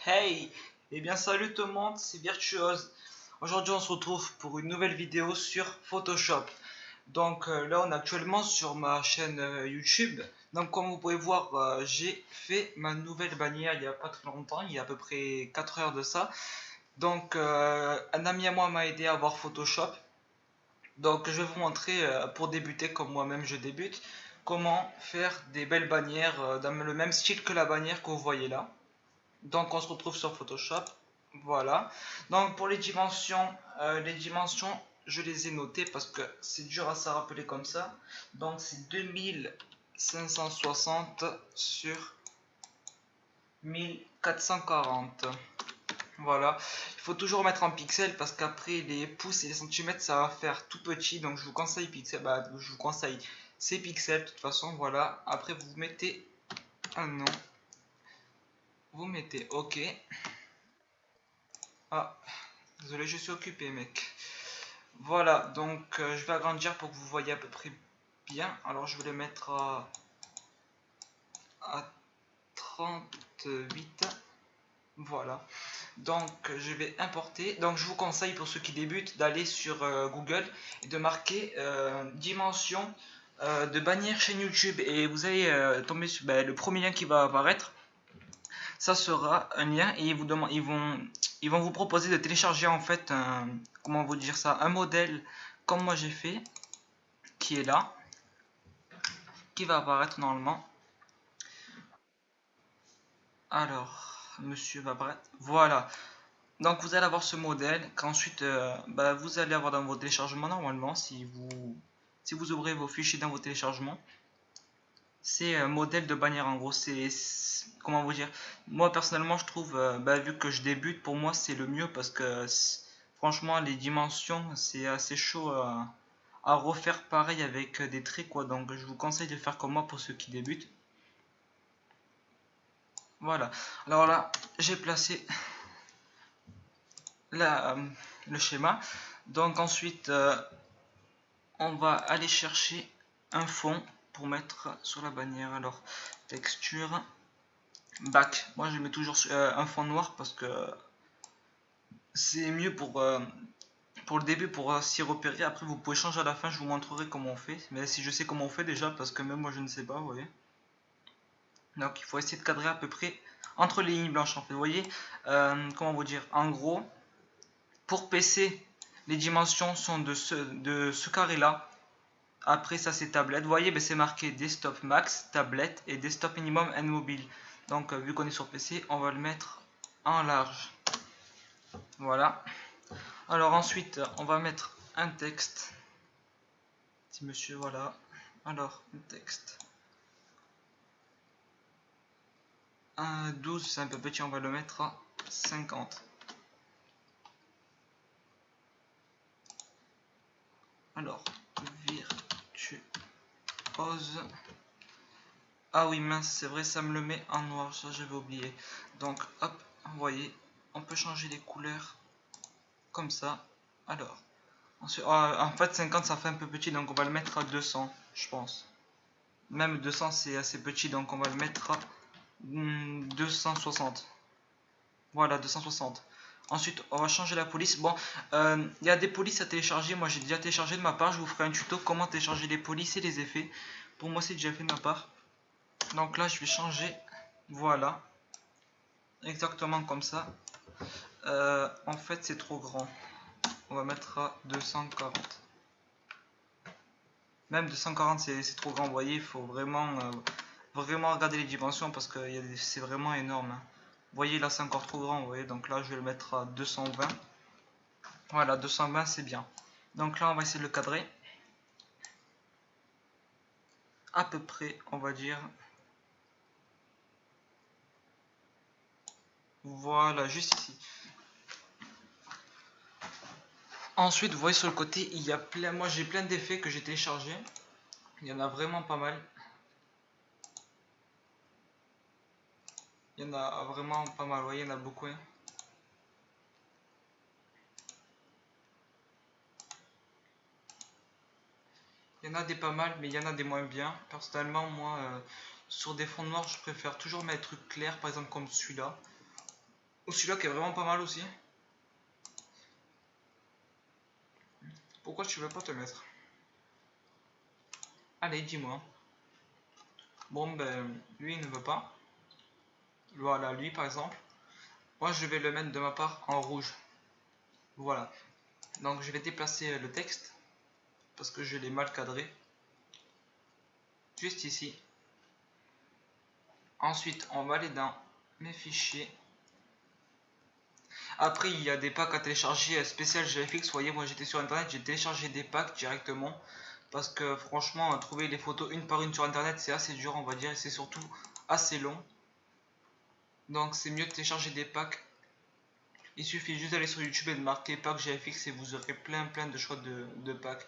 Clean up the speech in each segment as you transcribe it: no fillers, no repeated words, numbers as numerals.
Hey! Eh bien salut tout le monde, c'est Virtuose. Aujourd'hui on se retrouve pour une nouvelle vidéo sur Photoshop. Donc là on est actuellement sur ma chaîne YouTube. Donc comme vous pouvez voir, j'ai fait ma nouvelle bannière il n'y a pas très longtemps, il y a à peu près 4 heures de ça. Donc un ami à moi m'a aidé à voir Photoshop. Donc je vais vous montrer pour débuter comme moi-même je débute, comment faire des belles bannières dans le même style que la bannière que vous voyez là. Donc on se retrouve sur Photoshop. Voilà. Donc pour les dimensions, je les ai notées parce que c'est dur à se rappeler comme ça. Donc c'est 2560 sur 1440. Voilà. Il faut toujours mettre en pixels parce qu'après les pouces et les centimètres ça va faire tout petit. Donc je vous conseille pixels. Bah, je vous conseille ces pixels de toute façon. Voilà. Après vous mettez un nom. Vous mettez OK. Ah, désolé, je suis occupé, mec. Voilà, donc je vais agrandir pour que vous voyez à peu près bien. Alors je vais le mettre à 38. Voilà. Donc je vais importer. Donc je vous conseille pour ceux qui débutent d'aller sur Google et de marquer dimension de bannière chaîne YouTube. Et vous allez tomber sur le premier lien qui va apparaître. Ça sera un lien et ils vont vous proposer de télécharger en fait comment vous dire ça, un modèle comme moi j'ai fait, qui est là, qui va apparaître normalement. Alors, monsieur va apparaître. Voilà. Donc vous allez avoir ce modèle qu'ensuite vous allez avoir dans vos téléchargements normalement si vous ouvrez vos fichiers dans vos téléchargements. C'est un modèle de bannière en gros. C'est comment vous dire. Moi personnellement je trouve vu que je débute, pour moi c'est le mieux parce que franchement les dimensions c'est assez chaud à refaire pareil avec des traits quoi. Donc je vous conseille de faire comme moi pour ceux qui débutent. Voilà. Alors là j'ai placé le schéma. Donc ensuite on va aller chercher un fond pour mettre sur la bannière. Alors texture, back. Moi je mets toujours un fond noir parce que c'est mieux pour le début pour s'y repérer. Après vous pouvez changer à la fin, je vous montrerai comment on fait. Mais si je sais comment on fait déjà, parce que même moi je ne sais pas, vous voyez. Donc il faut essayer de cadrer à peu près entre les lignes blanches en fait. Vous voyez, comment vous dire, en gros, pour PC, les dimensions sont de ce carré là. Après ça c'est tablette. Vous voyez, c'est marqué desktop max, tablette et desktop minimum and mobile. Donc vu qu'on est sur PC, on va le mettre en large. Voilà. Alors ensuite, on va mettre un texte. Petit monsieur, voilà. Alors, un texte. 12, c'est un peu petit, on va le mettre à 50. Alors, virtuose. Ah oui, mince, c'est vrai, ça me le met en noir, ça j'avais oublié. Donc, hop, vous voyez, on peut changer les couleurs comme ça. Alors, ensuite, en fait, 50, ça fait un peu petit, donc on va le mettre à 200, je pense. Même 200, c'est assez petit, donc on va le mettre à 260. Voilà, 260. Ensuite, on va changer la police. Bon, il y a des polices à télécharger. Moi, j'ai déjà téléchargé de ma part. Je vous ferai un tuto comment télécharger les polices et les effets. Pour moi, c'est déjà fait de ma part. Donc là, je vais changer. Voilà. Exactement comme ça. En fait, c'est trop grand. On va mettre à 240. Même 240, c'est trop grand. Vous voyez, il faut vraiment regarder les dimensions parce que c'est vraiment énorme. Vous voyez, là, c'est encore trop grand. Vous voyez, donc là, je vais le mettre à 220. Voilà, 220 c'est bien. Donc là on va essayer de le cadrer. À peu près, on va dire. Voilà, juste ici. Ensuite, vous voyez sur le côté, il y a plein. Moi j'ai plein d'effets que j'ai téléchargés. Il y en a vraiment pas mal. Il y en a vraiment pas mal, vous voyez, il y en a beaucoup. Hein. Il y en a des pas mal, mais il y en a des moins bien. Personnellement, moi, sur des fonds noirs, je préfère toujours mettre des trucs clairs, par exemple comme celui-là. Ou celui-là qui est vraiment pas mal aussi. Pourquoi tu veux pas te mettre? Allez, dis-moi. Bon, ben, lui, il ne veut pas. Voilà, lui, par exemple. Moi, je vais le mettre de ma part en rouge. Voilà. Donc, je vais déplacer le texte. Parce que je l'ai mal cadré. Juste ici. Ensuite, on va aller dans mes fichiers. Après, il y a des packs à télécharger spécial GFX. Vous voyez, moi, j'étais sur Internet, j'ai téléchargé des packs directement. Parce que, franchement, trouver les photos une par une sur Internet, c'est assez dur, on va dire. Et c'est surtout assez long. Donc, c'est mieux de télécharger des packs. Il suffit juste d'aller sur YouTube et de marquer pack GFX et vous aurez plein de choix de packs.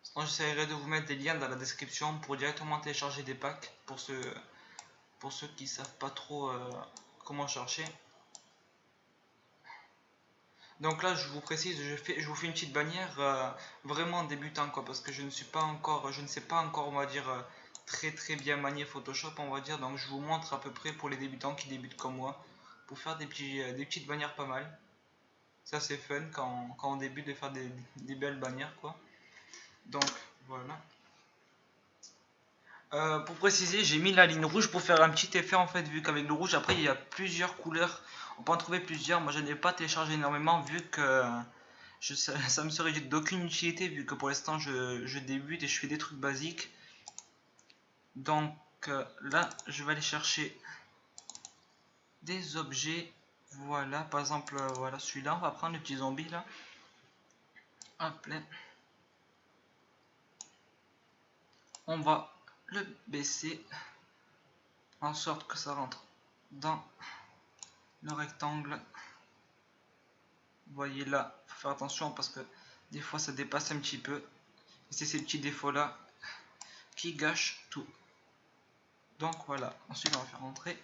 Sinon, j'essaierai de vous mettre des liens dans la description pour directement télécharger des packs pour ceux qui savent pas trop comment chercher. Donc là, je vous précise, je vous fais une petite bannière vraiment débutant, quoi, parce que je ne sais pas encore, on va dire, très bien manier Photoshop, on va dire. Donc je vous montre à peu près pour les débutants qui débutent comme moi, pour faire des petites bannières pas mal. Ça c'est fun quand on débute de faire des belles bannières, quoi. Donc voilà. Pour préciser, j'ai mis la ligne rouge pour faire un petit effet, en fait, vu qu'avec le rouge, après il y a plusieurs couleurs, on peut en trouver plusieurs. Moi je n'ai pas téléchargé énormément vu que ça me serait d'aucune utilité, vu que pour l'instant je débute et je fais des trucs basiques. Donc là je vais aller chercher des objets. Voilà, par exemple, voilà celui-là, on va prendre le petit zombie là. Hop là. On va le baisser en sorte que ça rentre dans le rectangle. Vous voyez là, faut faire attention parce que des fois ça dépasse un petit peu. C'est ces petits défauts là qui gâchent tout. Donc voilà, ensuite on va faire rentrer.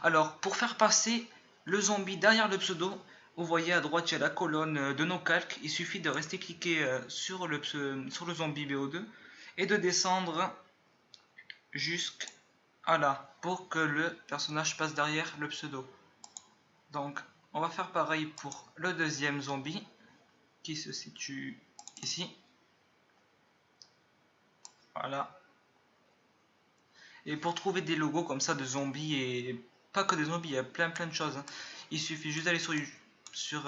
Alors pour faire passer le zombie derrière le pseudo, vous voyez à droite il y a la colonne de nos calques. Il suffit de rester cliqué sur le zombie BO2 et de descendre jusqu'à là pour que le personnage passe derrière le pseudo. Donc on va faire pareil pour le deuxième zombie qui se situe ici. Voilà. Et pour trouver des logos comme ça de zombies, et pas que des zombies, il y a plein de choses. Il suffit juste d'aller sur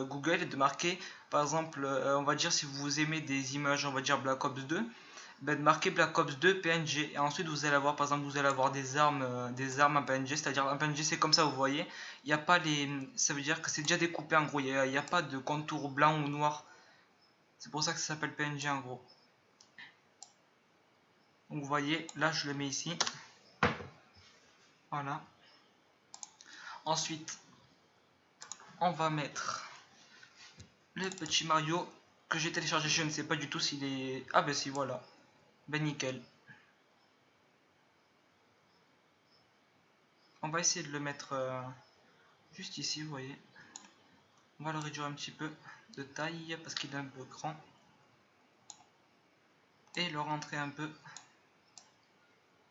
Google et de marquer, par exemple, on va dire si vous aimez des images, on va dire Black Ops 2, ben de marquer Black Ops 2 PNG. Et ensuite vous allez avoir, par exemple, vous allez avoir des armes en PNG, c'est-à-dire un PNG c'est comme ça, vous voyez. Il n'y a pas les, ça veut dire que c'est déjà découpé en gros, il n'y a pas de contour blanc ou noir. C'est pour ça que ça s'appelle PNG en gros. Donc vous voyez, là je le mets ici. Voilà. Ensuite, on va mettre le petit Mario que j'ai téléchargé. Je ne sais pas du tout s'il est... Ah ben si, voilà. Ben nickel. On va essayer de le mettre juste ici, vous voyez. On va le réduire un petit peu de taille parce qu'il est un peu grand. Et le rentrer un peu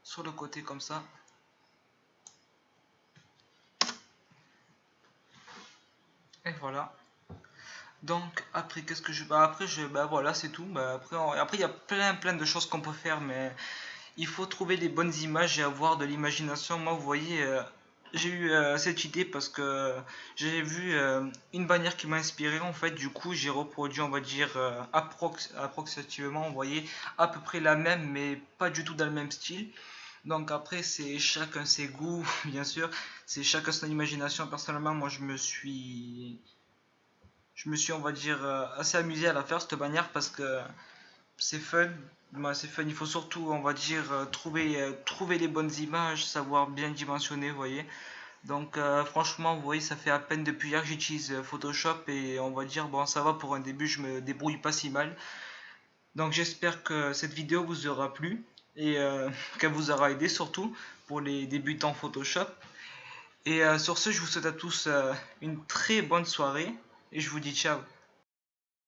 sur le côté comme ça. Et voilà. Donc après qu'est-ce que je... Bah voilà c'est tout. Bah, après il y a plein de choses qu'on peut faire, mais il faut trouver les bonnes images et avoir de l'imagination. Moi vous voyez, j'ai eu cette idée parce que j'ai vu une bannière qui m'a inspiré en fait. Du coup j'ai reproduit, on va dire, approximativement, vous voyez, à peu près la même, mais pas du tout dans le même style. Donc après c'est chacun ses goûts bien sûr, c'est chacun son imagination. Personnellement moi je me suis on va dire assez amusé à la faire cette bannière parce que c'est fun. C'est fun, il faut surtout on va dire trouver les bonnes images, savoir bien dimensionner, vous voyez. Donc franchement vous voyez ça fait à peine depuis hier que j'utilise Photoshop et on va dire bon ça va pour un début, je me débrouille pas si mal. Donc j'espère que cette vidéo vous aura plu et qu'elle vous aura aidé surtout pour les débutants Photoshop. Et sur ce je vous souhaite à tous une très bonne soirée et je vous dis ciao.